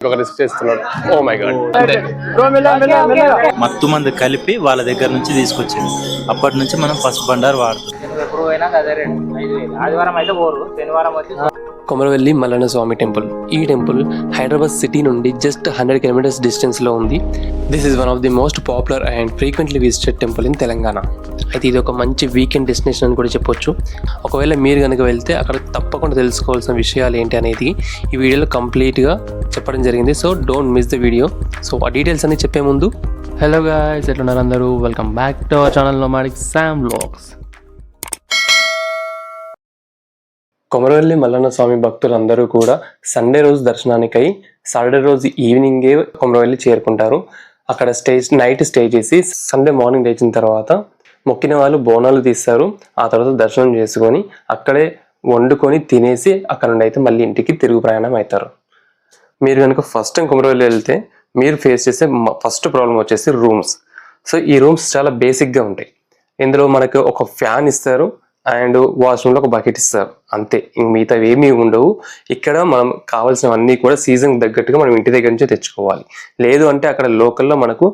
Oh my God. మత్తు మందు కలిపి వాళ్ళ దగ్గర నుంచి తీసుకొచ్చింది. అప్పటి నుంచి మనం పసుపు బండారు వాడుతున్నాం. ఆదివారం అయితే పోరు, శనివారం వచ్చి కొమరవెల్లి మల్లన్న స్వామి టెంపుల్. ఈ టెంపుల్ హైదరాబాద్ సిటీ నుండి జస్ట్ 100 kilometers డిస్టెన్స్లో ఉంది. This is one of the most popular and frequently visited temple in Telangana. అయితే ఇది ఒక మంచి వీకెండ్ డెస్టినేషన్ అని కూడా చెప్పొచ్చు. ఒకవేళ మీరు కనుక వెళ్తే అక్కడ తప్పకుండా తెలుసుకోవాల్సిన విషయాలు ఏంటి అనేది ఈ వీడియోలో కంప్లీట్గా చెప్పడం జరిగింది. So don't miss the video. So ఆ డీటెయిల్స్ అన్ని చెప్పే ముందు, హలో గాయ్స్, ఎట్లున్నారు అందరూ? Welcome back to our channel nomadic Sam vlogs. Komaravelli Mallanna Swamy భక్తులందరూ కూడా సండే రోజు దర్శనానికై సాటర్డే రోజు ఈవినింగే కొమరవెల్లి చేరుకుంటారు. అక్కడ నైట్ స్టే చేసి సండే మార్నింగ్ లేచిన తర్వాత మొక్కిన వాళ్ళు బోనాలు తీస్తారు. ఆ తర్వాత దర్శనం చేసుకొని అక్కడే వండుకొని తినేసి అక్కడ నుండి అయితే మళ్ళీ ఇంటికి తిరుగు ప్రయాణం అవుతారు. మీరు కనుక ఫస్ట్ టైం కొమరవెల్లి వెళ్తే మీరు ఫేస్ చేసే ఫస్ట్ ప్రాబ్లం వచ్చేసి రూమ్స్. సో ఈ రూమ్స్ చాలా బేసిక్గా ఉంటాయి. ఇందులో మనకు ఒక ఫ్యాన్ ఇస్తారు అండ్ వాష్రూమ్లో ఒక బకెట్ ఇస్తారు, అంతే. ఇంక మిగతా ఏమీ ఉండవు. ఇక్కడ మనం కావాల్సినవన్నీ కూడా సీజన్ తగ్గట్టుగా మనం ఇంటి దగ్గర నుంచే తెచ్చుకోవాలి. లేదు అంటే అక్కడ లోకల్లో మనకు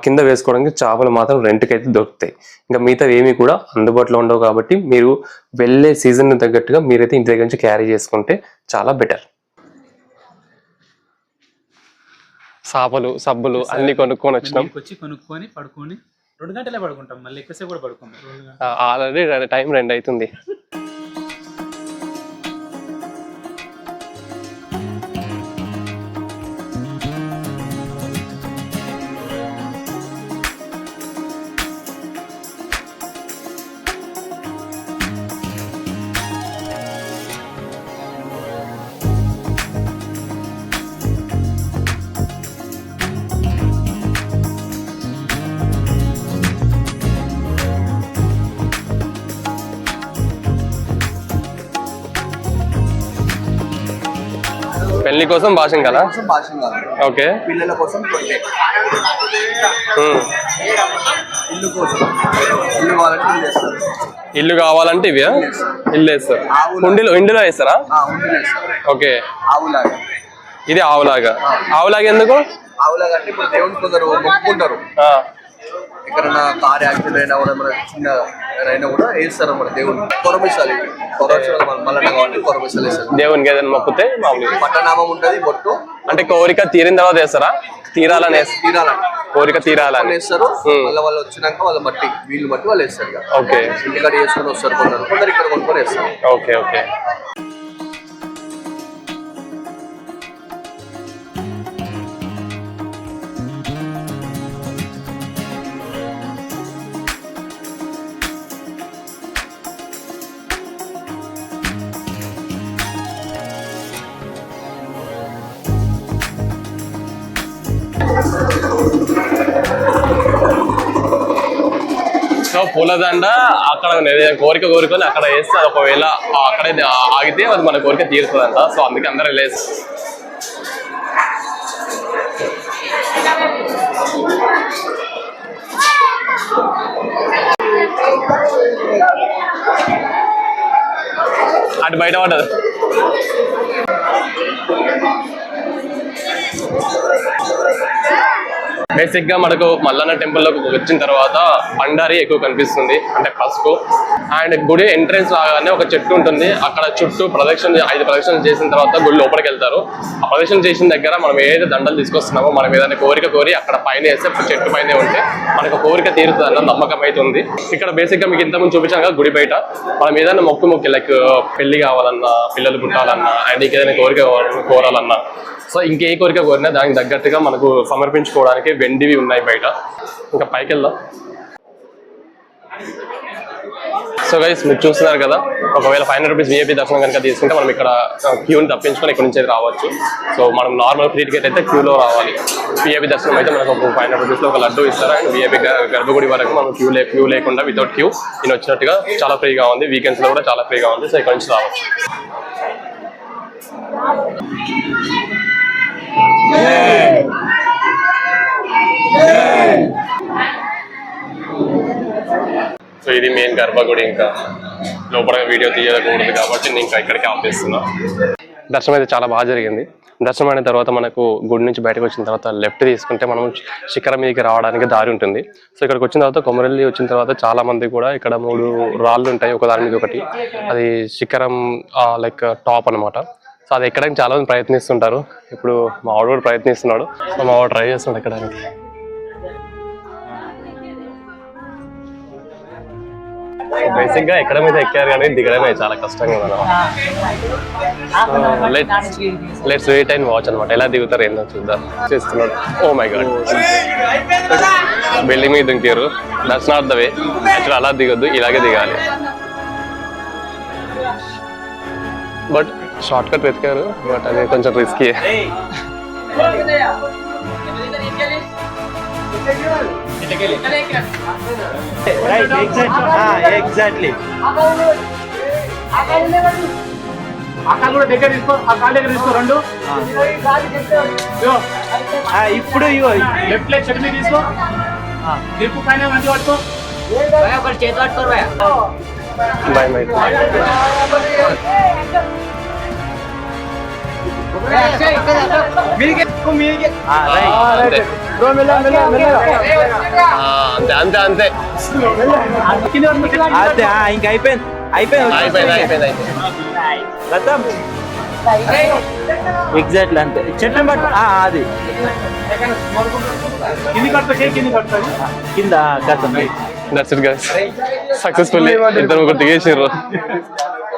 కింద వేసుకోవడానికి చేపలు మాత్రం రెంట్కి అయితే దొరుకుతాయి. ఇంకా మిగతా ఏమీ కూడా అందుబాటులో ఉండవు. కాబట్టి మీరు వెళ్ళే సీజన్ తగ్గట్టుగా మీరైతే ఇంటి దగ్గర నుంచి క్యారీ చేసుకుంటే చాలా బెటర్. చేపలు, సబ్బులు అన్ని కొనుక్కొని వచ్చినాం. కొనుక్కొని పడుకొని 2 గంటలే పడుకుంటాం, మళ్ళీ ఎక్కువసేపు కూడా పడుకుంటాం. ఆల్రెడీ టైం 2 అవుతుంది. పెళ్లి కోసం భాషం కదా, ఓకే. పిల్లల కోసం ఇల్లు కావాలంటే ఇవి ఇల్లు వేస్తారు. ఇండిలో వేస్తారా? ఓకే. ఆవులాగా ఇది ఆవులాగా. ఆవులాగా ఎందుకు? ఆవులాగా అంటే ఇప్పుడు దేవుని కొందరు మొక్కుకుంటారు. ఎక్కడన్నా కార్ యాక్సిడెంట్ అయినా కూడా మన చిన్న అయినా కూడా వేస్తారు మన దేవుని కొరమిసాలి. మల్లన్న కాబట్టి కొరమిసాలు వేస్తారు. దేవునికి ఏదైనా మొక్కుతే మామూలు పట్టనామం ఉంటది, బొట్టు అంటే కోరిక తీరిన తర్వాత వేస్తారా? తీరాలని కోరిక తీరాలని వేస్తారు. మళ్ళీ వాళ్ళు వచ్చినాక వాళ్ళ బట్టి వీళ్ళు బట్టి వాళ్ళు వేస్తారు. ఓకే. ఇంటికాడ వేసుకొని వస్తారు కొందరు ఇక్కడ కొనుక్కొని వేస్తారు. Okay okay. సో పూలదండ అక్కడ కోరుకొని అక్కడ వేస్తే అది ఒకవేళ అక్కడే ఆగితే అది మన కోరిక తీరుతుందంట. సో అందుకే అందరూ వెళ్ళేసి అటు బయట పడ్డది. బేసిక్ గా మనకు మల్లన్న టెంపుల్ లోకి వచ్చిన తర్వాత బండారి ఎక్కువ కనిపిస్తుంది, అంటే పసుపు. అండ్ గుడి ఎంట్రెన్స్ లాగానే ఒక చెట్టు ఉంటుంది. అక్కడ చుట్టూ 5 ప్రదక్షిణలు చేసిన తర్వాత గుడి లోపలికి వెళ్తారు. ఆ ప్రదక్షిణ చేసిన దగ్గర మనం ఏదైతే దండలు తీసుకొస్తున్నామో మనం ఏదైనా కోరిక కోరి అక్కడ పైన వేస్తే చెట్టు పైన ఉంటే మనకు కోరిక తీరుతుంది అన్న నమ్మకం అయితే ఉంది. ఇక్కడ బేసిక్ గా మీకు ఇంతకుముందు చూపించాను కదా, గుడి బయట మనం ఏదైనా మొక్కి లైక్ పెళ్లి కావాలన్నా, పిల్లలు పుట్టాలన్నా, అండ్ ఇంకేదైనా కోరిక కోరాలన్నా, సో ఇంకే కోరిక కోరినా దానికి తగ్గట్టుగా మనకు సమర్పించుకోవడానికి వెండివి ఉన్నాయి బయట. ఇంకా పైకి వెళ్దాం. సో గైస్ మీరు చూస్తున్నారు కదా, ఒకవేళ 500 రూపీస్ విఐపీ దర్శనం కనుక తీసుకుంటే మనం ఇక్కడ క్యూని తప్పించుకొని ఇక్కడ నుంచి రావచ్చు. సో మనం నార్మల్ ఫ్రీ టికెట్ అయితే క్యూలో రావాలి. విఐపీ దర్శనం అయితే మనకు 500 రూపీస్లో ఒక లడ్డు ఇస్తారు. అండ్ విఐపీ గర్భగుడి వరకు మనం క్యూ లేకుండా వితౌట్ క్యూ నేను వచ్చినట్టుగా చాలా ఫ్రీగా ఉంది. వీకెండ్స్లో కూడా చాలా ఫ్రీగా ఉంది. సో ఇక్కడ నుంచి రావచ్చు. సో ఇది మెయిన్ గర్భగుడి. ఇంకా లోపల వీడియో తీయకూడదు కాబట్టి నేను ఇంకా ఇక్కడికి ఆపేస్తున్నా. దర్శనం అయితే చాలా బాగా జరిగింది. దర్శనం అయిన తర్వాత మనకు గుడి నుంచి బయటకు వచ్చిన తర్వాత లెఫ్ట్ తీసుకుంటే మనం శిఖరం మీదకి రావడానికి దారి ఉంటుంది. సో ఇక్కడికి వచ్చిన తర్వాత కొమరవెల్లి వచ్చిన తర్వాత చాలా మంది కూడా ఇక్కడ 3 రాళ్ళు ఉంటాయి, ఒక దాని మీద ఒకటి. అది శిఖరం లైక్ టాప్ అనమాట. సో అది ఎక్కడానికి చాలా మంది ప్రయత్నిస్తుంటారు. ఇప్పుడు మా వాడు కూడా ప్రయత్నిస్తున్నాడు. సో మా వాడు ట్రై చేస్తున్నాడు ఎక్కడానికి. బేసిక్ గా ఎక్కడ మీద ఎక్కారు కానీ దిగడమే చాలా కష్టంగా ఉంది. లెట్స్ వెయిట్ అండ్ వాచ్ అనమాట. ఎలా దిగుతారు ఏందో చూద్దాం. చేస్తున్నాడు. ఓ మై గాడ్, బిల్డింగ్ మీద దింకారు. That's not the way. Actual అలా దిగొద్దు, ఇలాగే దిగాలి. బట్ షార్ట్ కట్ వెతికారు, బట్ అది కొంచెం రిస్కీ. ఎగ్జాక్ట్లీ ఇప్పుడు లెఫ్ట్ లెగ్ చెట్టు తీసుకో, తిరుపు పైన మంచి పట్టుకో, చేతి పట్టుకో. భయం అయితే అంతే అంతే ఇంక అయిపోయింది. ఎగ్జాక్ట్లీ అంతే. చెట్టు బట్ అది కింద కథం. దట్స్ ఇట్ గైస్, సక్సెస్ఫుల్లీ ఇద్దరు ముగ్గురు దిగేసారు.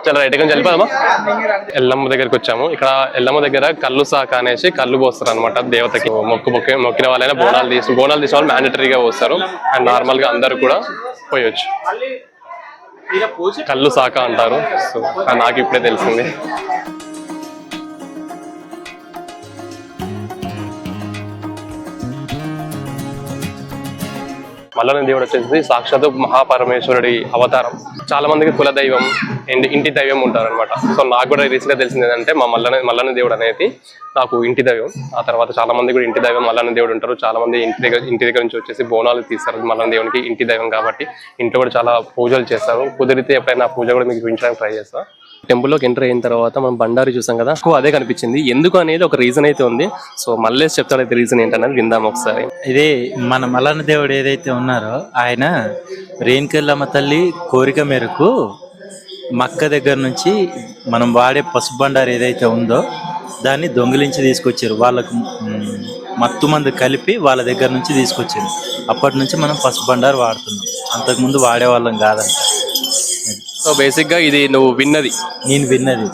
చాలా రైట్ కొంచెం వెళ్ళిపోదామా. ఎల్లమ్మ దగ్గరికి వచ్చాము. ఇక్కడ ఎల్లమ్మ దగ్గర కళ్ళు సాక అనేసి కళ్ళు పోస్తారు అనమాట దేవతకి. మొక్కిన వాళ్ళైనా బోనాలు తీసిన వాళ్ళు మ్యాండటరీగా పోస్తారు. అండ్ నార్మల్ గా అందరూ కూడా పోయొచ్చు. కళ్ళు సాక అంటారు. సో నాకు ఇప్పుడే తెలిసింది. మల్లన్న దేవుడు వచ్చేసి సాక్షాత్ మహాపరమేశ్వరుడి అవతారం. చాలా మందికి కుల దైవం అండ్ ఇంటి దైవం ఉంటారు అనమాట. సో నాకు కూడా రీసెంట్ గా తెలిసింది ఏంటంటే మా మల్లన్న దేవుడు అనేది నాకు ఇంటి దైవం. ఆ తర్వాత చాలా మంది కూడా ఇంటి దైవం మల్లన్న దేవుడు ఉంటారు. చాలా మంది ఇంటి దగ్గర నుంచి వచ్చేసి బోనాలు తీస్తారు మల్లన్న దేవునికి. ఇంటి దైవం కాబట్టి ఇంట్లో కూడా చాలా పూజలు చేస్తారు. కుదిరితే ఎప్పుడైనా పూజ కూడా మీకు చూపించడానికి ట్రై చేస్తాను. టెంపుల్లోకి ఎంటర్ అయిన తర్వాత మనం బండారి చూసాం కదా, అదే కనిపించింది. ఎందుకు అనేది ఒక రీజన్ అయితే ఉంది. సో మళ్ళీ చెప్తాడైతే రీజన్ ఏంటనేది విందాం ఒకసారి. ఇదే మన మల్లన్న దేవుడు ఏదైతే ఉన్నారో ఆయన రేణుకెళ్ళమ్మ తల్లి కోరిక మేరకు మక్క దగ్గర నుంచి మనం వాడే పసుపు బండారు ఏదైతే ఉందో దాన్ని దొంగిలించి తీసుకొచ్చారు. వాళ్ళకు మత్తు మందు కలిపి వాళ్ళ దగ్గర నుంచి తీసుకొచ్చారు. అప్పటి నుంచి మనం పసుపు బండారు వాడుతున్నాం. అంతకుముందు వాడేవాళ్ళం కాదంట. సో బేసిక్ గా ఇది నువ్వు విన్నది, నేను విన్నది.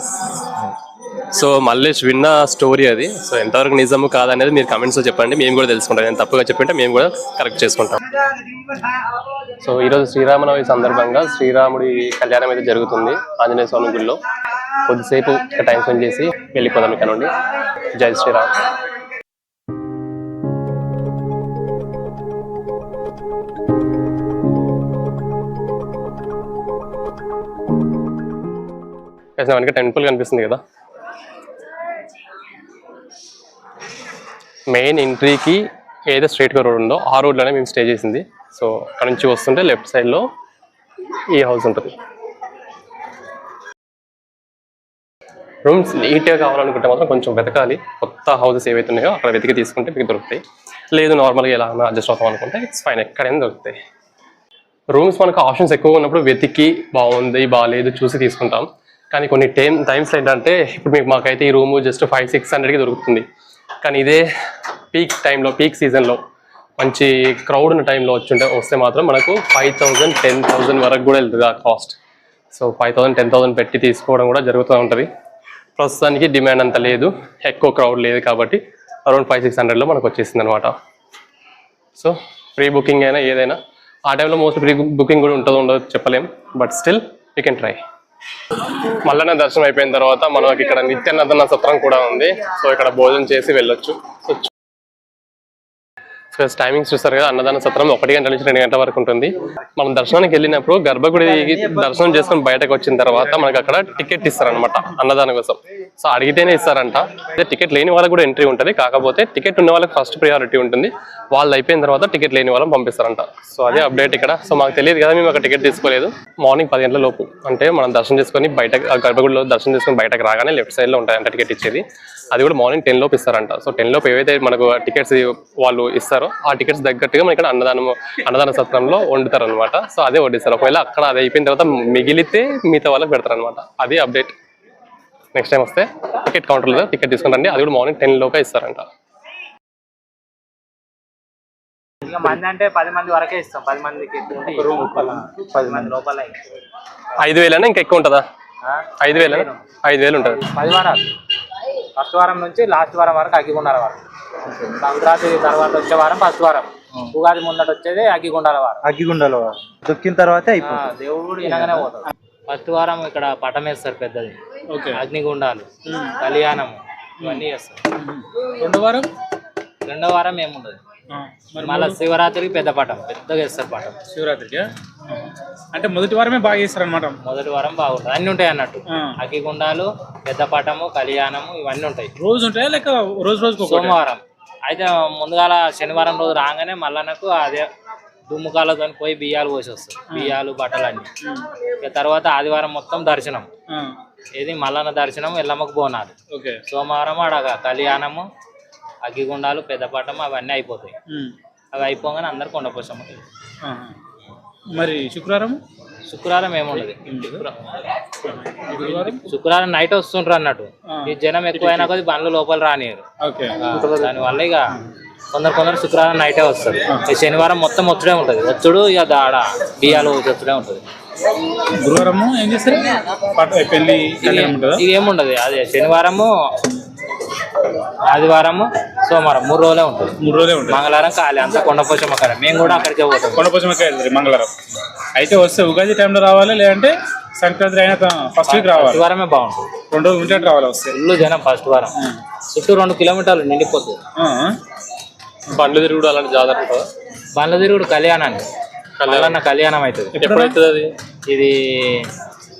సో మల్లేష్ విన్న స్టోరీ అది. సో ఎంతవరకు నిజము కాదనేది మీరు కమెంట్స్ లో చెప్పండి. మేము కూడా తెలుసుకుంటాం. నేను తప్పుగా చెప్పింటే మేము కూడా కరెక్ట్ చేసుకుంటాం. సో ఈరోజు శ్రీరామనవమి సందర్భంగా శ్రీరాముడి కళ్యాణం అయితే జరుగుతుంది ఆంజనేయ స్వామి గుడిలో. కొద్దిసేపు టైం స్పెండ్ చేసి వెళ్ళిపోదాం ఇక్కడ నుండి. జై శ్రీరామ్. మనకి టెంపుల్ కనిపిస్తుంది కదా. మెయిన్ ఎంట్రీకి ఏదో స్ట్రైట్గా రోడ్ ఉందో ఆ రోడ్లోనే మేము స్టే చేసింది. సో అక్కడ నుంచి వస్తుంటే లెఫ్ట్ సైడ్లో ఈ హౌస్ ఉంటుంది. రూమ్స్ నీట్గా కావాలనుకుంటే మాత్రం కొంచెం వెతకాలి. కొత్త హౌసెస్ ఏవైతే ఉన్నాయో అక్కడ వెతికి తీసుకుంటే మీకు దొరుకుతాయి. లేదు నార్మల్గా ఎలా అడ్జస్ట్ అవుతాం అనుకుంటే ఇట్స్ ఫైన్, ఎక్కడైనా దొరుకుతాయి. రూమ్స్ మనకు ఆప్షన్స్ ఎక్కువ ఉన్నప్పుడు వెతికి బాగుంది బాగాలేదు చూసి తీసుకుంటాం. కానీ కొన్ని టైమ్స్ ఏంటంటే ఇప్పుడు మాకైతే ఈ రూము జస్ట్ 500-600కి దొరుకుతుంది. కానీ ఇదే పీక్ టైంలో పీక్ సీజన్లో మంచి క్రౌడ్ ఉన్న టైంలో వస్తే మాత్రం మనకు 5,000-10,000 వరకు కూడా వెళ్తుంది ఆ కాస్ట్. సో 5,000-10,000 పెట్టి తీసుకోవడం కూడా జరుగుతూ ఉంటుంది. ప్రస్తుతానికి డిమాండ్ అంత లేదు, ఎక్కువ క్రౌడ్ లేదు కాబట్టి అరౌండ్ 500-600లో మనకు వచ్చేసింది అనమాట. సో ప్రీ బుకింగ్ అయినా ఏదైనా ఆ టైంలో మోస్ట్ ప్రీ బుకింగ్ కూడా ఉండదో చెప్పలేం. But still you can try. Mallanna దర్శనం అయిపోయిన తర్వాత మనకి ఇక్కడ నిత్యాన్నదాన సత్రం కూడా ఉంది. సో ఇక్కడ భోజనం చేసి వెళ్ళొచ్చు. సో టైమింగ్స్ చూస్తారు కదా, అన్నదాన సత్రం 1 గంట నుంచి 2 గంటల వరకు ఉంటుంది. మనం దర్శనానికి వెళ్ళినప్పుడు గర్భగుడి దర్శనం చేసుకుని బయటకు వచ్చిన తర్వాత మనకు అక్కడ టికెట్ ఇస్తారనమాట అన్నదానం కోసం. సో అడిగితేనే ఇస్తారంట. అదే టికెట్ లేని వాళ్ళకి కూడా ఎంట్రీ ఉంటుంది. కాకపోతే టికెట్ ఉన్న వాళ్ళకి ఫస్ట్ ప్రియారిటీ ఉంటుంది. వాళ్ళు అయిపోయిన తర్వాత టికెట్ లేని వాళ్ళని పంపిస్తారంట. సో అదే అప్డేట్ ఇక్కడ. సో మాకు తెలియదు కదా, మేము అక్కడ టికెట్ తీసుకోలేదు. మార్నింగ్ 10 గంటల లోపు అంటే మనం దర్శనం చేసుకొని బయట గర్భగుడిలో దర్శనం చేసుకుని బయటకు రాగానే లెఫ్ట్ సైడ్లో ఉంటాయంట టికెట్ ఇచ్చేది. అది కూడా మార్నింగ్ 10 లోపు ఇస్తారంట. సో 10 లోపు ఏవైతే మనకు టికెట్స్ వాళ్ళు ఇస్తారో ఆ టికెట్స్ తగ్గట్టుగా మన ఇక్కడ అన్నదాన సత్రంలో వండుతారు అనమాట. సో అదే వడ్డిస్తారు. ఒకవేళ అక్కడ అది అయిపోయిన తర్వాత మిగిలితే మిగతా వాళ్ళకి పెడతారు అనమాట. అది అప్డేట్. నెక్స్ట్ టైం వస్తే టికెట్ కౌంటర్లో టికెట్ తీసుకుంటారండి. అది కూడా మార్నింగ్ 10 లోపే ఇస్తారంట. ఇంకా మంది అంటే 10 మంది వరకే ఇస్తాం. 10 మందికి 10 మంది లోపల 5,000 ఇంకా ఎక్కువ ఉంటుందా? 5,000 ఉంటుంది. 10 వారాలు ఫస్ట్ వారం నుంచి లాస్ట్ వారం వరకు అగ్గిగుండాల వారం. సంక్రాంతి తర్వాత వచ్చే వారం ఫస్ట్ వారం. ఉగాది ముందట వచ్చేది అగ్గిగుండాల వారం. అగ్గిగుండాల దొక్కిన తర్వాత దేవుడు ఇలాగనే పోతాడు. ఫస్ట్ వారం ఇక్కడ పటం వేస్తారు పెద్దది, అగ్నిగుండాలు, కళ్యాణము ఇవన్నీ చేస్తారు. రెండో వారం ఏముండదు. మళ్ళీ శివరాత్రికి పెద్ద పటం పెద్దగా వేస్తారు. పటం శివరాత్రికి అంటే మొదటి వారమే బాగా చేస్తారు అనమాట. మొదటి వారం బాగుంటుంది. అన్ని ఉంటాయి అన్నట్టు. అగ్గిగుండాలు, పెద్ద పటము, కళ్యాణము ఇవన్నీ ఉంటాయి. రోజు ఉంటాయా లేక రోజు సోమవారం అయితే ముందుగాల శనివారం రోజు రాగానే మళ్ళనకు అదే దుమ్ముకాలతో పోయి బియ్యాలు పోసి వస్తారు. బియ్యాలు బట్టలన్నీ. ఇక తర్వాత ఆదివారం మొత్తం దర్శనం. ఇది మల్లన్న దర్శనం, ఎల్లమ్మకు బోనాలు. సోమవారం ఆడ కళ్యాణము, అగ్గిగుండాలు, పెద్ద పటము అవన్నీ అయిపోతాయి. అవి అయిపోగానే అందరు కొండపోసమ్మ. మరి శుక్రవారం ఏముండదు. శుక్రవారం నైట్ వస్తుంటారు అన్నట్టు. ఈ జనం ఎక్కువైనా కొద్ది బండ్లు లోపల రానియరు. దానివల్ల ఇక కొందరు శుక్రవారం నైటే వస్తారు. ఈ శనివారం మొత్తం వచ్చుడే ఉంటుంది. వచ్చుడు ఇక ఆడ బియ్యాలు వచ్చుడే ఉంటుంది. గురువారము ఏం చేస్తారు? పెళ్లి ఇక ఏముండదు. అదే శనివారము, ఆదివారము, సోమవారం 3 రోజులే ఉంటుంది. 3 రోజులే ఉంటుంది. మంగళవారం ఖాళీ అంతా కొండపోచమ్మ కాడ. మేము కూడా అక్కడికే పోతాం. కొండపోచమ్మకి వెళ్తారు మంగళవారం. అయితే వస్తే ఉగాది టైంలో రావాలి, లేదంటే సంక్రాంతి అయినా ఫస్ట్ వీక్ రావాలి. ఫస్ట్ వారమే బాగుంటుంది. 2 రోజులు ఉంటే రావాలి. వస్తే ఫుల్ జనం ఫస్ట్ వారం. చుట్టూ 2 కిలోమీటర్లు నిండిపోతుంది. బండ్లు తిరుగుడు అలాంటి జాతర ఉంటుందా? బండ్ల తిరుగుడు కళ్యాణానికి కళ్యాణం అవుతుంది. ఎప్పుడు అవుతుంది అది? ఇది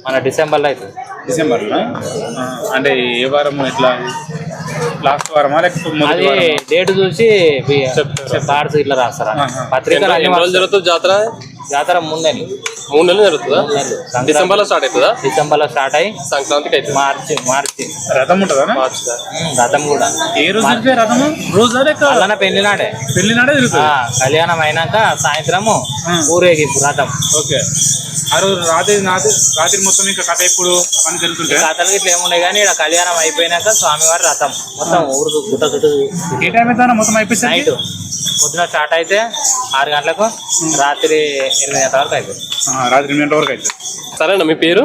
మన డిసెంబర్లో అవుతుంది. డిసెంబర్లో అంటే ఏ వారం? ఎట్లా లాస్ట్ వారమా లేకపోతే అది డేట్ చూసి కార్డ్స్ ఇట్లా రాస్తారా? పత్రికలు అన్ని రోజులు జరుగుతుంది జాతర. జాతర 3 నెలలు 3 నెలలు జరుగుతుందా? డిసెంబర్లో స్టార్ట్ అవుతుందా? డిసెంబర్లో స్టార్ట్ అయ్యి సంక్రాంతికి అయితే మార్చి రథం ఉంటుందా? రథం కూడా ఏ రోజు రథము? రోజు అలానే పెళ్లి నాడే కళ్యాణం అయినాక సాయంత్రము ఊరేగింపు రథం. ఓకే. ఆ రోజు రాత్రి మొత్తం ఇంకా కథ ఎప్పుడు అవన్నీ జరుగుతుంటాయి. కథలు ఇట్లా ఏముండే కానీ ఇక్కడ కళ్యాణం అయిపోయినాక స్వామివారి రథం మొత్తం ఊరు గుట్ట చుట్టూ. ఏ టైం అయితే మొత్తం అయిపోయింది? నైట్ పొద్దున స్టార్ట్ అయితే 6 గంటలకు, రాత్రి 8 గంటల వరకు అయిపోయింది. రాత్రి 8 గంటల వరకు అయితే. సరేనా? మీ పేరు?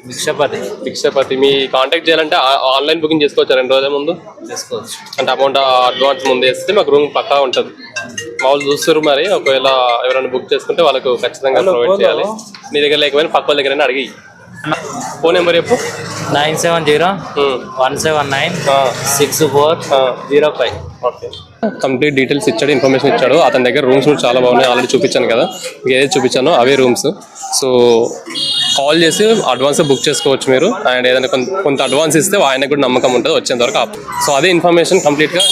భిక్షపతి. మీ కాంటాక్ట్ చేయాలంటే ఆన్లైన్ బుకింగ్ చేసుకోవచ్చు. 2 రోజుల ముందు చేసుకోవచ్చు. అంటే అమౌంట్ అడ్వాన్స్ ముందు వేస్తే మాకు రూమ్ పక్కా ఉంటుంది. మామూలు చూస్తారు. మరి ఒకవేళ ఎవరైనా బుక్ చేసుకుంటే వాళ్ళకు ఖచ్చితంగా ప్రొవైడ్ చేయాలి. మీ దగ్గర లేకపోయినా పక్క వాళ్ళ దగ్గర అడిగి. ఫోన్ నెంబర్ చెప్పు. 970-1769-6405. ఓకే. కంప్లీట్ డీటెయిల్స్ ఇచ్చాడు, ఇన్ఫర్మేషన్ ఇచ్చాడు. అతని దగ్గర రూమ్స్ కూడా చాలా బాగున్నాయి. ఆల్రెడీ చూపించాను కదా, మీకు ఏదైతే చూపించానో అవే రూమ్స్. సో కాల్ చేసి అడ్వాన్స్ బుక్ చేసుకోవచ్చు మీరు. అండ్ ఏదైనా కొంత అడ్వాన్స్ ఇస్తే ఆయనకు కూడా నమ్మకం ఉంటుంది వచ్చేంత వరకు. సో అదే ఇన్ఫర్మేషన్ కంప్లీట్గా.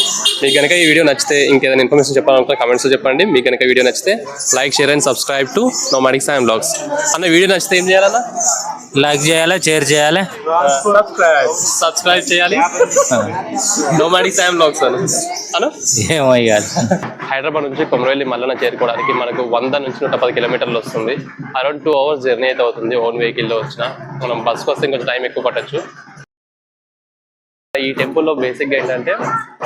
మీకు కనుక ఈ వీడియో నచ్చితే ఇంకేదైనా ఇన్ఫర్మేషన్ చెప్పాలనుకుంటే కమెంట్స్లో చెప్పండి. మీకు కనుక వీడియో నచ్చితే like, share and subscribe to nomadic Sam blogs. అన్న వీడియో నచ్చితే ఏం చేయాలన్నా? లైక్ చేయాలి, షేర్ చేయాలి, సబ్స్క్రైబ్ చేయాలి. నోమాడిక్ సామ్ బ్లాగ్స్ అను. ఏమో హైదరాబాద్ నుంచి కొమరవెల్లి మల్లన్న చేరుకోవడానికి మనకు 100 నుంచి 110 కిలోమీటర్లు వస్తుంది. అరౌండ్ 2 hours జర్నీ అయితే అవుతుంది. ఓన్ వెహికల్లో వచ్చిన మనం బస్కి వస్తే కొంచెం టైం ఎక్కువ పట్టచ్చు. ఈ టెంపుల్లో బేసిక్గా ఏంటంటే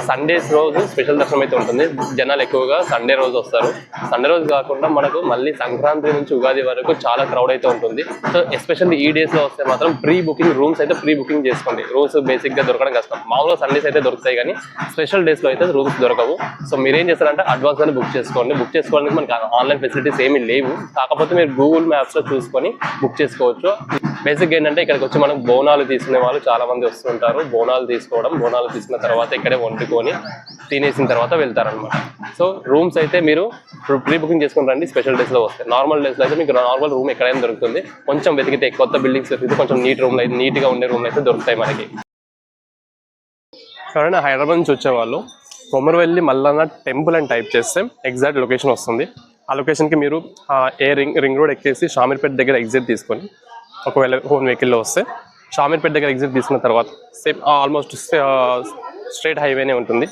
సండేస్ రోజు స్పెషల్ దర్శనం అయితే ఉంటుంది. జనాలు ఎక్కువగా సండే రోజు వస్తారు. సండే రోజు కాకుండా మనకు మళ్ళీ సంక్రాంతి నుంచి ఉగాది వరకు చాలా క్రౌడ్ అయితే ఉంటుంది. సో ఎస్పెషల్లీ ఈ డేస్లో వస్తే మాత్రం ప్రీ బుకింగ్ రూమ్స్ అయితే ప్రీ బుకింగ్ చేసుకోండి. రూమ్స్ బేసిక్గా దొరకడం కష్టం. మామూలుగా సండేస్ అయితే దొరుకుతాయి కానీ స్పెషల్ డేస్లో అయితే రూమ్స్ దొరకవు. సో మీరేం చేస్తారంటే అడ్వాన్స్ అని బుక్ చేసుకోండి. బుక్ చేసుకోవడానికి మనకి ఆన్లైన్ ఫెసిలిటీస్ ఏమీ లేవు. కాకపోతే మీరు గూగుల్ మ్యాప్స్లో చూసుకొని బుక్ చేసుకోవచ్చు. బేసిక్గా ఏంటంటే ఇక్కడికి వచ్చి మనం బోనాలు తీసుకునే వాళ్ళు చాలా మంది వస్తుంటారు. బోనాలు తీసుకున్న తర్వాత ఇక్కడే వండుకొని తినేసిన తర్వాత వెళ్తారనమాట. సో రూమ్స్ అయితే మీరు ప్రీ బుకింగ్ చేసుకుని రండి. స్పెషల్ డేస్లో వస్తే, నార్మల్ డేస్లో అయితే మీకు నార్మల్ రూమ్ ఎక్కడైనా దొరుకుతుంది. కొంచెం వెతికితే కొత్త బిల్డింగ్స్ దొరికితే కొంచెం నీట్గా ఉండే రూమ్లు అయితే దొరుకుతాయి మనకి. ఎవరైనా హైదరాబాద్ నుంచి వచ్చేవాళ్ళు కొమరవెల్లి మల్లన్న టెంపుల్ అని టైప్ చేస్తే ఎగ్జాక్ట్ లొకేషన్ వస్తుంది. ఆ లొకేషన్కి మీరు రింగ్ రోడ్ ఎక్కేసి షామీర్పేట దగ్గర ఎగ్జిట్ తీసుకొని ఒకవేళ ఓన్ వెహికల్లో వస్తే షామీర్పేట దగ్గర ఎగ్జిట్ తీసుకున్న తర్వాత సేమ్ ఆల్మోస్ట్ స్ట్రైట్ హైవేనే ఉంటుంది.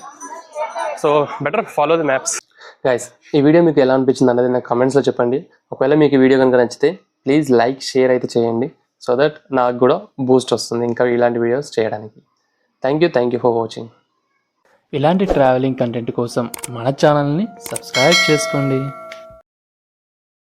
So better follow the maps. Guys, ఈ వీడియో మీకు ఎలా అనిపించింది అన్నది నాకు కమెంట్స్లో చెప్పండి. ఒకవేళ మీకు ఈ వీడియో కనుక నచ్చితే ప్లీజ్ లైక్ షేర్ అయితే చేయండి, సో దట్ నాకు కూడా బూస్ట్ వస్తుంది ఇంకా ఇలాంటి వీడియోస్ చేయడానికి. Thank you for watching. ఇలాంటి ట్రావెలింగ్ కంటెంట్ కోసం మన ఛానల్ని సబ్స్క్రైబ్ చేసుకోండి.